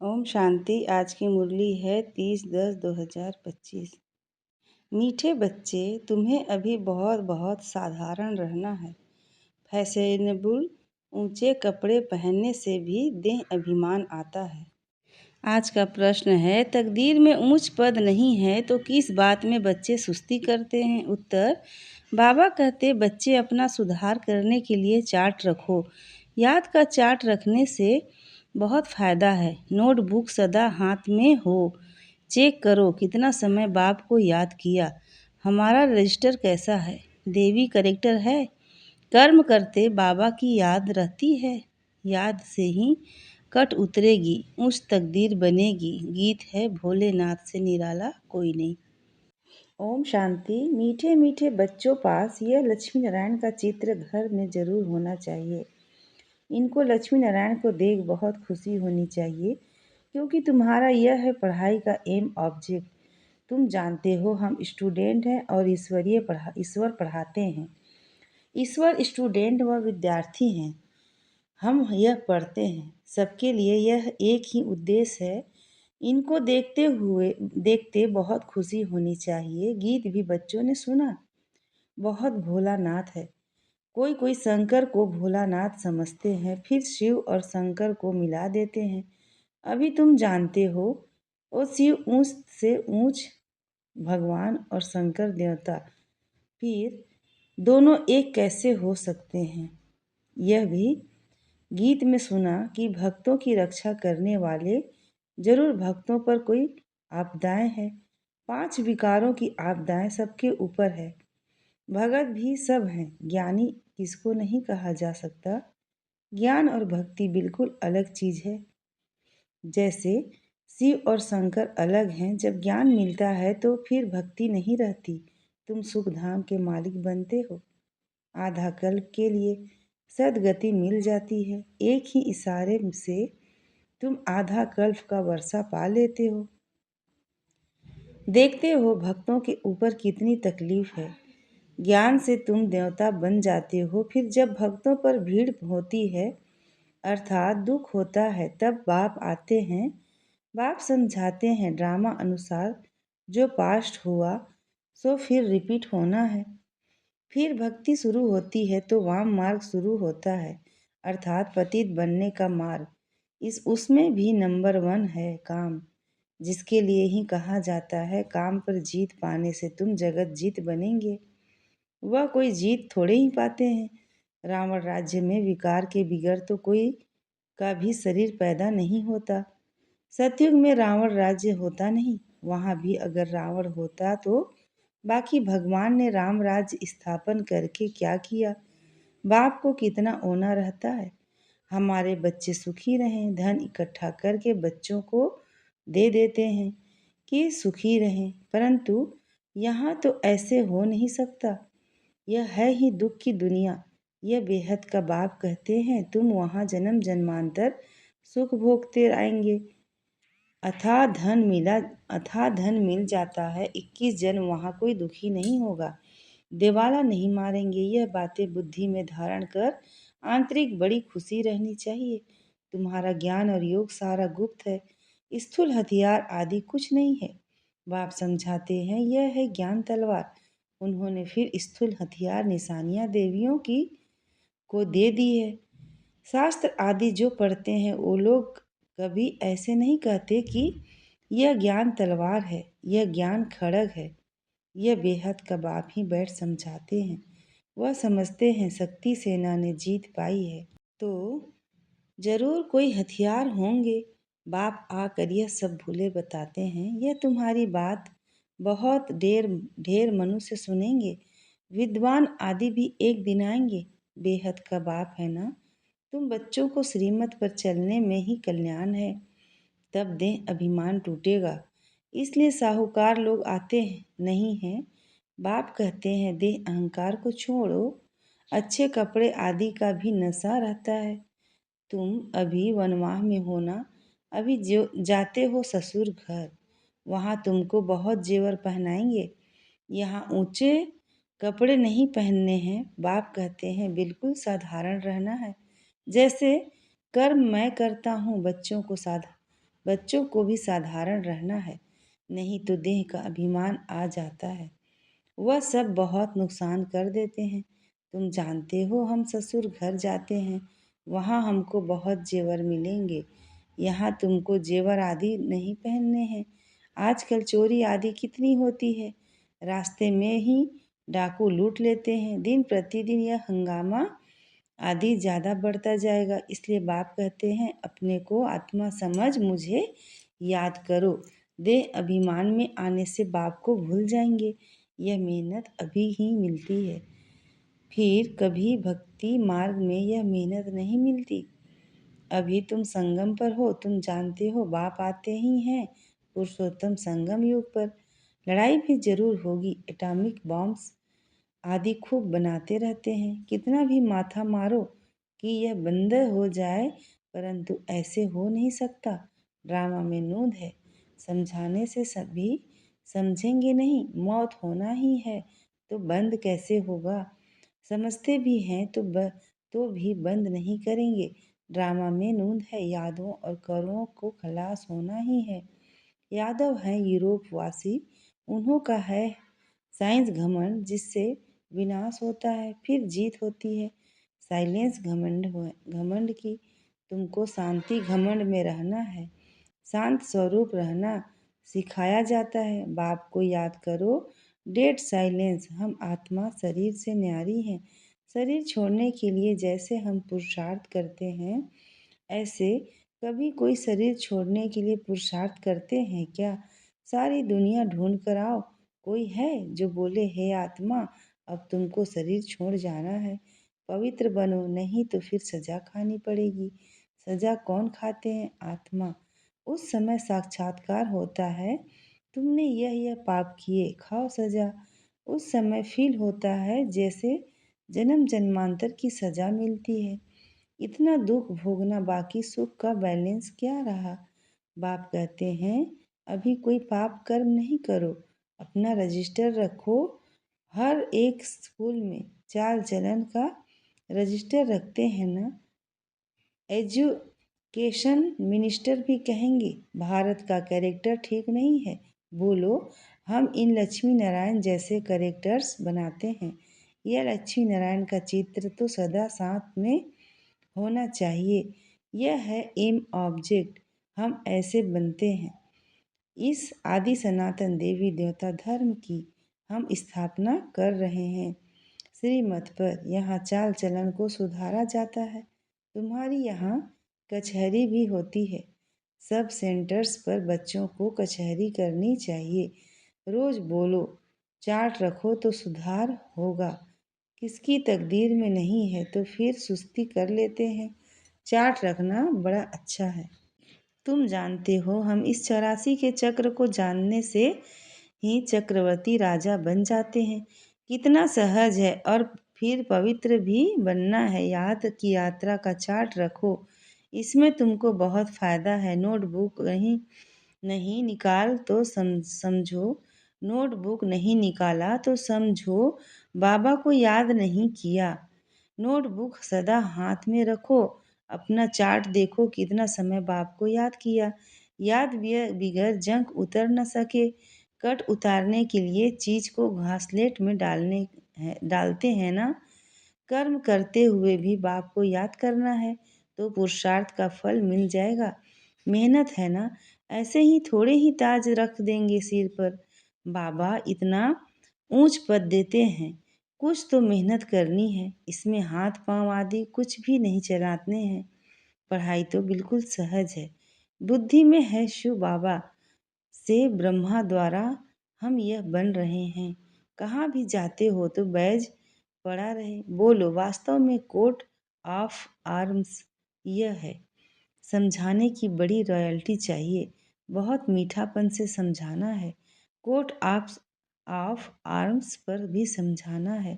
ओम शांति। आज की मुरली है 30/10/2025। मीठे बच्चे, तुम्हें अभी बहुत बहुत साधारण रहना है। फैशनेबल ऊंचे कपड़े पहनने से भी देह अभिमान आता है। आज का प्रश्न है, तकदीर में ऊंच पद नहीं है तो किस बात में बच्चे सुस्ती करते हैं? उत्तर, बाबा कहते बच्चे अपना सुधार करने के लिए चार्ट रखो। याद का चार्ट रखने से बहुत फ़ायदा है। नोटबुक सदा हाथ में हो। चेक करो कितना समय बाप को याद किया। हमारा रजिस्टर कैसा है? देवी करेक्टर है? कर्म करते बाबा की याद रहती है। याद से ही कट उतरेगी, उच्च तकदीर बनेगी। गीत है, भोलेनाथ से निराला कोई नहीं। ओम शांति। मीठे मीठे बच्चों पास यह लक्ष्मी नारायण का चित्र घर में जरूर होना चाहिए। इनको लक्ष्मी नारायण को देख बहुत खुशी होनी चाहिए, क्योंकि तुम्हारा यह है पढ़ाई का एम ऑब्जेक्ट। तुम जानते हो हम स्टूडेंट हैं और ईश्वर पढ़ाते हैं। ईश्वर स्टूडेंट व विद्यार्थी हैं। हम यह पढ़ते हैं, सबके लिए यह एक ही उद्देश्य है। इनको देखते बहुत खुशी होनी चाहिए। गीत भी बच्चों ने सुना, बहुत भोलानाथ है। कोई कोई शंकर को भोलानाथ समझते हैं, फिर शिव और शंकर को मिला देते हैं। अभी तुम जानते हो, वो शिव ऊंच से ऊंच भगवान और शंकर देवता, फिर दोनों एक कैसे हो सकते हैं? यह भी गीत में सुना कि भक्तों की रक्षा करने वाले, जरूर भक्तों पर कोई आपदाएं हैं। 5 विकारों की आपदाएं सबके ऊपर है। भगत भी सब हैं, ज्ञानी किसको नहीं कहा जा सकता। ज्ञान और भक्ति बिल्कुल अलग चीज है। जैसे शिव और शंकर अलग हैं, जब ज्ञान मिलता है तो फिर भक्ति नहीं रहती। तुम सुख धाम के मालिक बनते हो। आधा कल्प के लिए सदगति मिल जाती है। एक ही इशारे से तुम आधा कल्प का वर्षा पा लेते हो। देखते हो भक्तों के ऊपर कितनी तकलीफ है। ज्ञान से तुम देवता बन जाते हो। फिर जब भक्तों पर भीड़ होती है, अर्थात दुख होता है, तब बाप आते हैं। बाप समझाते हैं ड्रामा अनुसार, जो पास्ट हुआ सो फिर रिपीट होना है। फिर भक्ति शुरू होती है तो वाम मार्ग शुरू होता है, अर्थात पतित बनने का मार्ग। उसमें भी नंबर 1 है काम, जिसके लिए ही कहा जाता है काम पर जीत पाने से तुम जगत जीत बनेंगे। वह कोई जीत थोड़े ही पाते हैं। रावण राज्य में विकार के बिगड़ तो कोई का भी शरीर पैदा नहीं होता। सतयुग में रावण राज्य होता नहीं। वहाँ भी अगर रावण होता तो बाकी भगवान ने राम राज्य स्थापन करके क्या किया? बाप को कितना ओना रहता है, हमारे बच्चे सुखी रहें। धन इकट्ठा करके बच्चों को दे देते हैं कि सुखी रहें, परंतु यहाँ तो ऐसे हो नहीं सकता। यह है ही दुख की दुनिया। यह बेहद का बाप कहते हैं तुम वहाँ जन्म जन्मांतर सुख भोगते आएंगे। अथाह धन मिल जाता है। 21 जन्म वहाँ कोई दुखी नहीं होगा। दिवाला नहीं मारेंगे। यह बातें बुद्धि में धारण कर आंतरिक बड़ी खुशी रहनी चाहिए। तुम्हारा ज्ञान और योग सारा गुप्त है। स्थूल हथियार आदि कुछ नहीं है। बाप समझाते हैं यह है ज्ञान तलवार। उन्होंने फिर स्थूल हथियार निशानियां देवियों की को दे दी है। शास्त्र आदि जो पढ़ते हैं वो लोग कभी ऐसे नहीं कहते कि यह ज्ञान तलवार है, यह ज्ञान खड़ग है। यह बेहद का बाप ही बैठ समझाते हैं। वह समझते हैं शक्ति सेना ने जीत पाई है तो जरूर कोई हथियार होंगे। बाप आकर यह सब भूले बताते हैं। यह तुम्हारी बात बहुत ढेर ढेर मनुष्य सुनेंगे। विद्वान आदि भी एक दिन आएंगे। बेहद का बाप है ना। तुम बच्चों को श्रीमत पर चलने में ही कल्याण है, तब देह अभिमान टूटेगा। इसलिए साहूकार लोग आते नहीं हैं। बाप कहते हैं देह अहंकार को छोड़ो। अच्छे कपड़े आदि का भी नशा रहता है। तुम अभी वनवाह में हो ना, अभी जो जाते हो ससुर घर, वहाँ तुमको बहुत जेवर पहनाएंगे। यहाँ ऊंचे कपड़े नहीं पहनने हैं। बाप कहते हैं बिल्कुल साधारण रहना है। जैसे कर्म मैं करता हूँ, बच्चों को बच्चों को भी साधारण रहना है, नहीं तो देह का अभिमान आ जाता है। वह सब बहुत नुकसान कर देते हैं। तुम जानते हो हम ससुर घर जाते हैं, वहाँ हमको बहुत जेवर मिलेंगे। यहाँ तुमको जेवर आदि नहीं पहनने हैं। आजकल चोरी आदि कितनी होती है, रास्ते में ही डाकू लूट लेते हैं। दिन प्रतिदिन यह हंगामा आदि ज़्यादा बढ़ता जाएगा, इसलिए बाप कहते हैं अपने को आत्मा समझ मुझे याद करो। देह अभिमान में आने से बाप को भूल जाएंगे। यह मेहनत अभी ही मिलती है, फिर कभी भक्ति मार्ग में यह मेहनत नहीं मिलती। अभी तुम संगम पर हो, तुम जानते हो बाप आते ही हैं पुरुषोत्तम संगम युग पर। लड़ाई भी जरूर होगी, एटॉमिक बॉम्ब्स आदि खूब बनाते रहते हैं। कितना भी माथा मारो कि यह बंद हो जाए, परंतु ऐसे हो नहीं सकता। ड्रामा में नूंद है, समझाने से सभी समझेंगे नहीं। मौत होना ही है तो बंद कैसे होगा? समझते भी हैं तो भी बंद नहीं करेंगे। ड्रामा में नूंद है, यादों और करों को खलास होना ही है। यादव हैं यूरोप वासी, उन्हों का है साइंस घमंड, जिससे विनाश होता है फिर जीत होती है। साइलेंस घमंड की, तुमको शांति घमंड में रहना है, शांत स्वरूप रहना सिखाया जाता है। बाप को याद करो, डेड साइलेंस। हम आत्मा शरीर से न्यारी हैं। शरीर छोड़ने के लिए जैसे हम पुरुषार्थ करते हैं, ऐसे कभी कोई शरीर छोड़ने के लिए पुरुषार्थ करते हैं क्या? सारी दुनिया ढूंढ कर आओ, कोई है जो बोले हे आत्मा अब तुमको शरीर छोड़ जाना है। पवित्र बनो, नहीं तो फिर सजा खानी पड़ेगी। सजा कौन खाते हैं? आत्मा। उस समय साक्षात्कार होता है, तुमने यह पाप किए, खाओ सजा। उस समय फील होता है जैसे जन्म जन्मांतर की सजा मिलती है। इतना दुख भोगना, बाकी सुख का बैलेंस क्या रहा? बाप कहते हैं अभी कोई पाप कर्म नहीं करो, अपना रजिस्टर रखो। हर एक स्कूल में चाल चलन का रजिस्टर रखते हैं ना। एजुकेशन मिनिस्टर भी कहेंगे भारत का कैरेक्टर ठीक नहीं है। बोलो हम इन लक्ष्मी नारायण जैसे कैरेक्टर्स बनाते हैं। यह लक्ष्मी नारायण का चित्र तो सदा साथ में होना चाहिए। यह है एम ऑब्जेक्ट, हम ऐसे बनते हैं। इस आदि सनातन देवी देवता धर्म की हम स्थापना कर रहे हैं। श्रीमत पर यहाँ चाल चलन को सुधारा जाता है। तुम्हारी यहाँ कचहरी भी होती है। सब सेंटर्स पर बच्चों को कचहरी करनी चाहिए। रोज बोलो, चार्ट रखो तो सुधार होगा। किसकी तकदीर में नहीं है तो फिर सुस्ती कर लेते हैं। चार्ट रखना बड़ा अच्छा है। तुम जानते हो हम इस 84 के चक्र को जानने से ही चक्रवर्ती राजा बन जाते हैं। कितना सहज है, और फिर पवित्र भी बनना है। याद की यात्रा का चार्ट रखो, इसमें तुमको बहुत फायदा है। नोटबुक नहीं नहीं निकाल तो समझो, नोटबुक नहीं निकाला तो समझो बाबा को याद नहीं किया। नोटबुक सदा हाथ में रखो, अपना चार्ट देखो कितना समय बाप को याद किया। याद बिगड़ जंक उतर न सके। कट उतारने के लिए चीज को घासलेट में डालते हैं ना। कर्म करते हुए भी बाप को याद करना है तो पुरुषार्थ का फल मिल जाएगा। मेहनत है ना, ऐसे ही थोड़े ही ताज रख देंगे सिर पर। बाबा इतना ऊंच पद देते हैं, कुछ तो मेहनत करनी है। इसमें हाथ पांव आदि कुछ भी नहीं चलाते हैं। पढ़ाई तो बिल्कुल सहज है। बुद्धि में है शिव बाबा से ब्रह्मा द्वारा हम यह बन रहे हैं। कहाँ भी जाते हो तो बैज पड़ा रहे। बोलो वास्तव में कोट ऑफ आर्म्स यह है। समझाने की बड़ी रॉयल्टी चाहिए, बहुत मीठापन से समझाना है। कोट ऑफ आर्म्स पर भी समझाना है।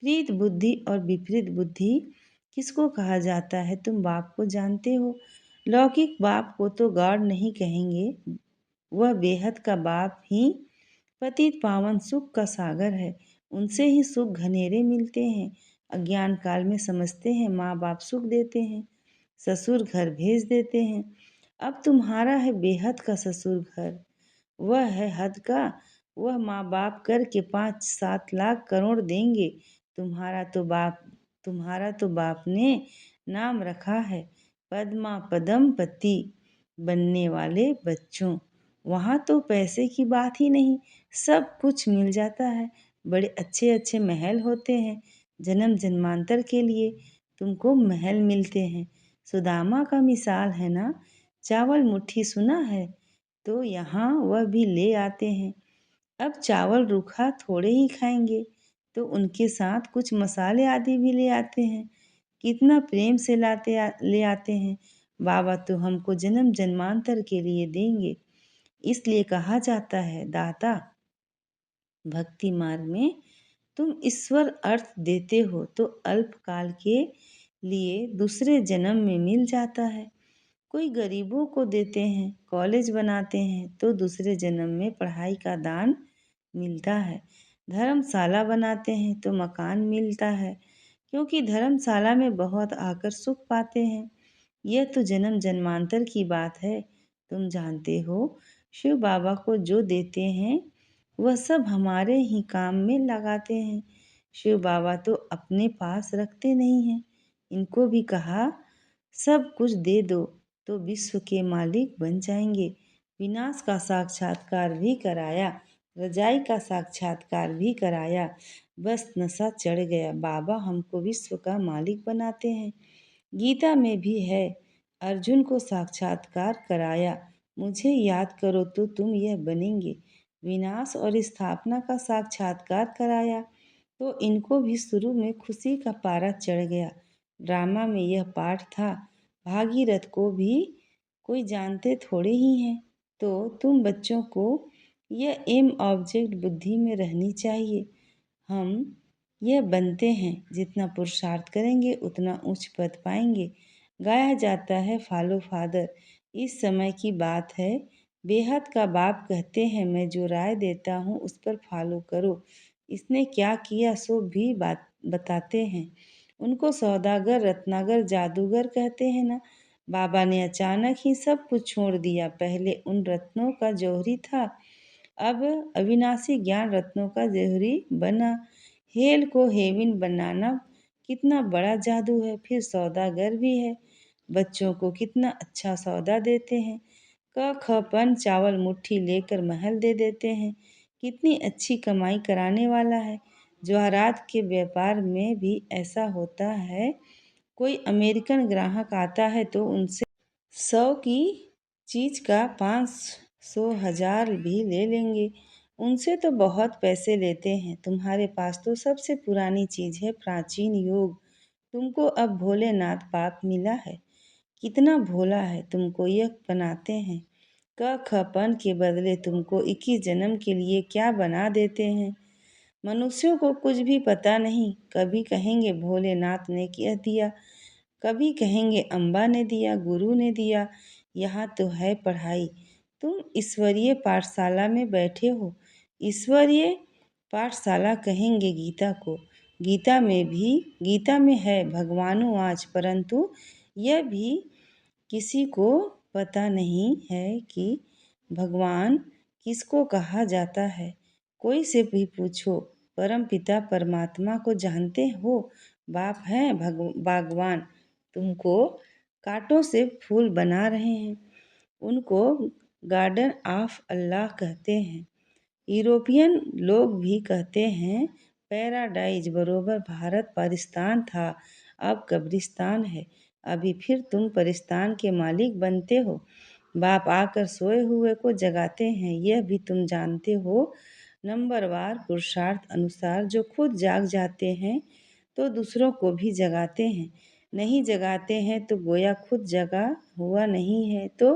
प्रीत बुद्धि और विपरीत बुद्धि किसको कहा जाता है? तुम बाप को जानते हो। लौकिक बाप को तो गॉड नहीं कहेंगे, वह बेहद का बाप ही पतित पावन सुख का सागर है। उनसे ही सुख घनेरे मिलते हैं। अज्ञान काल में समझते हैं माँ बाप सुख देते हैं, ससुर घर भेज देते हैं। अब तुम्हारा है बेहद का ससुर घर, वह है हद का। वह माँ बाप करके 5-7 लाख करोड़ देंगे। तुम्हारा तो बाप तुम्हारा तो बाप ने नाम रखा है पद्मा पदमपति, बनने वाले बच्चों। वहाँ तो पैसे की बात ही नहीं, सब कुछ मिल जाता है। बड़े अच्छे अच्छे महल होते हैं, जन्म जन्मांतर के लिए तुमको महल मिलते हैं। सुदामा का मिसाल है ना, चावल मुट्ठी सुना है, तो यहाँ वह भी ले आते हैं। अब चावल रूखा थोड़े ही खाएंगे, तो उनके साथ कुछ मसाले आदि भी ले आते हैं। कितना प्रेम से ले आते हैं। बाबा तो हमको जन्म जन्मांतर के लिए देंगे। इसलिए कहा जाता है, दाता भक्ति मार्ग में तुम ईश्वर अर्थ देते हो तो अल्पकाल के लिए दूसरे जन्म में मिल जाता है। कोई गरीबों को देते हैं, कॉलेज बनाते हैं, तो दूसरे जन्म में पढ़ाई का दान मिलता है। धर्मशाला बनाते हैं तो मकान मिलता है, क्योंकि धर्मशाला में बहुत आकर सुख पाते हैं। यह तो जन्म जन्मांतर की बात है। तुम जानते हो, शिव बाबा को जो देते हैं वह सब हमारे ही काम में लगाते हैं। शिव बाबा तो अपने पास रखते नहीं हैं। इनको भी कहा सब कुछ दे दो तो विश्व के मालिक बन जाएंगे। विनाश का साक्षात्कार भी कराया, रजाई का साक्षात्कार भी कराया। बस नशा चढ़ गया, बाबा हमको विश्व का मालिक बनाते हैं। गीता में भी है, अर्जुन को साक्षात्कार कराया, मुझे याद करो तो तुम यह बनेंगे। विनाश और स्थापना का साक्षात्कार कराया, तो इनको भी शुरू में खुशी का पारा चढ़ गया। ड्रामा में यह पाठ था, भागीरथ को भी कोई जानते थोड़े ही हैं। तो तुम बच्चों को यह एम ऑब्जेक्ट बुद्धि में रहनी चाहिए। हम यह बनते हैं, जितना पुरुषार्थ करेंगे उतना उच्च पद पाएंगे। गाया जाता है, फॉलो फादर। इस समय की बात है, बेहद का बाप कहते हैं, मैं जो राय देता हूँ उस पर फॉलो करो। इसने क्या किया सो भी बात बताते हैं। उनको सौदागर रत्नागर जादूगर कहते हैं ना। बाबा ने अचानक ही सब कुछ छोड़ दिया। पहले उन रत्नों का जौहरी था, अब अविनाशी ज्ञान रत्नों का जौहरी बना। हेल को हेविन बनाना कितना बड़ा जादू है। फिर सौदागर भी है, बच्चों को कितना अच्छा सौदा देते हैं। क ख पन चावल मुट्ठी लेकर महल दे देते हैं। कितनी अच्छी कमाई कराने वाला है। जवाहरात के व्यापार में भी ऐसा होता है। कोई अमेरिकन ग्राहक आता है तो उनसे 100 की चीज का 500 1000 भी ले लेंगे। उनसे तो बहुत पैसे लेते हैं। तुम्हारे पास तो सबसे पुरानी चीज है, प्राचीन योग। तुमको अब भोलेनाथ बाप मिला है। कितना भोला है, तुमको यह बनाते हैं। क खपन के बदले तुमको 21 जन्म के लिए क्या बना देते हैं। मनुष्यों को कुछ भी पता नहीं। कभी कहेंगे भोलेनाथ ने क्या दिया, कभी कहेंगे अम्बा ने दिया, गुरु ने दिया। यहाँ तो है पढ़ाई। तुम ईश्वरीय पाठशाला में बैठे हो। ईश्वरीय पाठशाला कहेंगे गीता को। गीता में है भगवानो आज, परंतु यह भी किसी को पता नहीं है कि भगवान किसको कहा जाता है। कोई से भी पूछो, परम पिता परमात्मा को जानते हो? बाप हैं बागवान, तुमको कांटों से फूल बना रहे हैं। उनको गार्डन ऑफ अल्लाह कहते हैं। यूरोपियन लोग भी कहते हैं पैराडाइज। बरोबर भारत पाकिस्तान था, अब कब्रिस्तान है। अभी फिर तुम परिस्तान के मालिक बनते हो। बाप आकर सोए हुए को जगाते हैं, यह भी तुम जानते हो। नंबरवार पुरुषार्थ अनुसार जो खुद जाग जाते हैं तो दूसरों को भी जगाते हैं। नहीं जगाते हैं तो गोया खुद जगा हुआ नहीं है। तो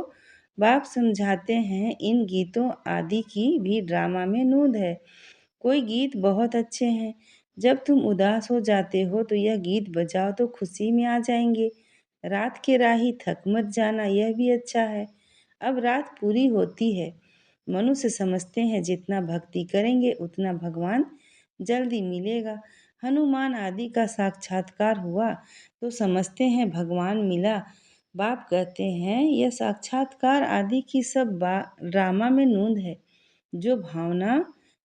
बाप समझाते हैं, इन गीतों आदि की भी ड्रामा में नूंद है। कोई गीत बहुत अच्छे हैं, जब तुम उदास हो जाते हो तो यह गीत बजाओ तो खुशी में आ जाएंगे। रात के राही थक मत जाना, यह भी अच्छा है। अब रात पूरी होती है। मनुष्य समझते हैं जितना भक्ति करेंगे उतना भगवान जल्दी मिलेगा। हनुमान आदि का साक्षात्कार हुआ तो समझते हैं भगवान मिला। बाप कहते हैं यह साक्षात्कार आदि की सब ड्रामा में नूंद है। जो भावना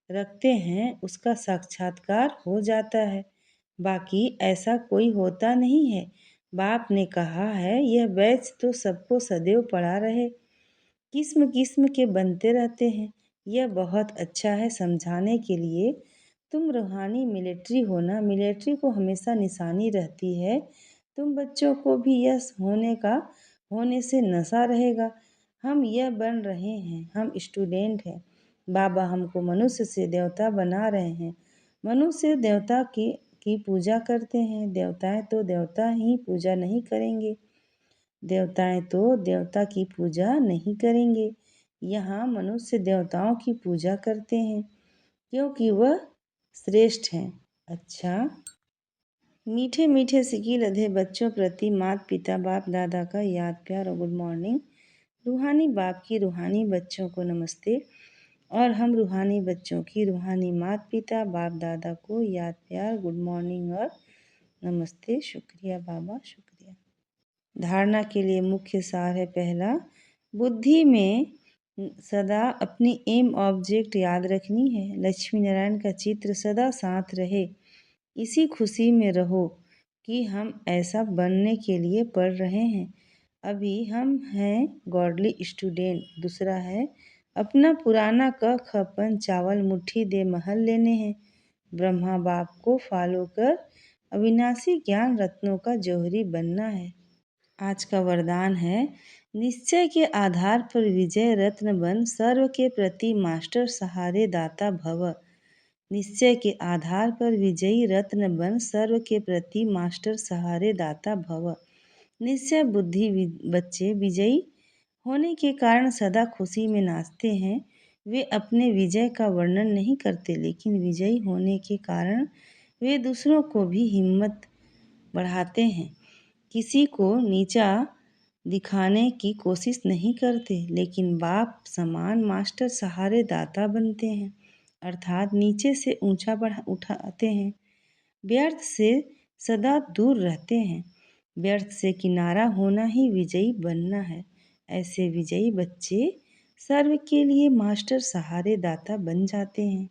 रखते हैं उसका साक्षात्कार हो जाता है, बाकी ऐसा कोई होता नहीं है। बाप ने कहा है यह बैच तो सबको सदैव पड़ा रहे, किस्म किस्म के बनते रहते हैं। यह बहुत अच्छा है समझाने के लिए। तुम रूहानी मिलिट्री हो ना, मिलिट्री को हमेशा निशानी रहती है। तुम बच्चों को भी यह होने से नशा रहेगा। हम यह बन रहे हैं, हम स्टूडेंट हैं। बाबा हमको मनुष्य से देवता बना रहे हैं। मनुष्य देवता की पूजा करते हैं, देवताएं तो देवता ही पूजा नहीं करेंगे। देवताएं तो देवता की पूजा नहीं करेंगे। यहाँ मनुष्य देवताओं की पूजा करते हैं क्योंकि वह श्रेष्ठ हैं। अच्छा, मीठे मीठे सिकी लधे बच्चों प्रति माता पिता बाप दादा का याद प्यार और गुड मॉर्निंग। रूहानी बाप की रूहानी बच्चों को नमस्ते और हम रूहानी बच्चों की रूहानी माता पिता बाप दादा को याद प्यार गुड मॉर्निंग और नमस्ते। शुक्रिया बाबा, शुक्रिया। धारणा के लिए मुख्य सार है पहला, बुद्धि में सदा अपनी एम ऑब्जेक्ट याद रखनी है। लक्ष्मी नारायण का चित्र सदा साथ रहे। इसी खुशी में रहो कि हम ऐसा बनने के लिए पढ़ रहे हैं। अभी हम हैं गॉडली स्टूडेंट। दूसरा है अपना पुराना क खपन चावल मुट्ठी दे महल लेने हैं। ब्रह्मा बाप को फॉलो कर अविनाशी ज्ञान रत्नों का जौहरी बनना है। आज का वरदान है निश्चय के आधार पर विजय रत्न बन, सर्व के प्रति मास्टर सहारे दाता भव। निश्चय के आधार पर विजयी रत्न बन, सर्व के प्रति मास्टर सहारे दाता भव। निश्चय बुद्धि बच्चे विजयी होने के कारण सदा खुशी में नाचते हैं। वे अपने विजय का वर्णन नहीं करते, लेकिन विजयी होने के कारण वे दूसरों को भी हिम्मत बढ़ाते हैं। किसी को नीचा दिखाने की कोशिश नहीं करते, लेकिन बाप समान मास्टर सहारे दाता बनते हैं, अर्थात नीचे से ऊंचा उठाते हैं। व्यर्थ से सदा दूर रहते हैं। व्यर्थ से किनारा होना ही विजयी बनना है। ऐसे विजयी बच्चे सर्व के लिए मास्टर सहारे दाता बन जाते हैं।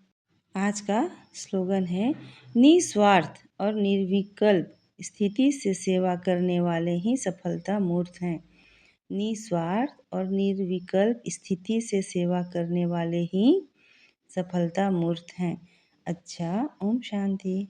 आज का स्लोगन है निस्वार्थ और निर्विकल्प स्थिति से सेवा करने वाले ही सफलता मूर्त हैं। निस्वार्थ और निर्विकल्प स्थिति से सेवा करने वाले ही सफलता मूर्त हैं। अच्छा, ओम शांति।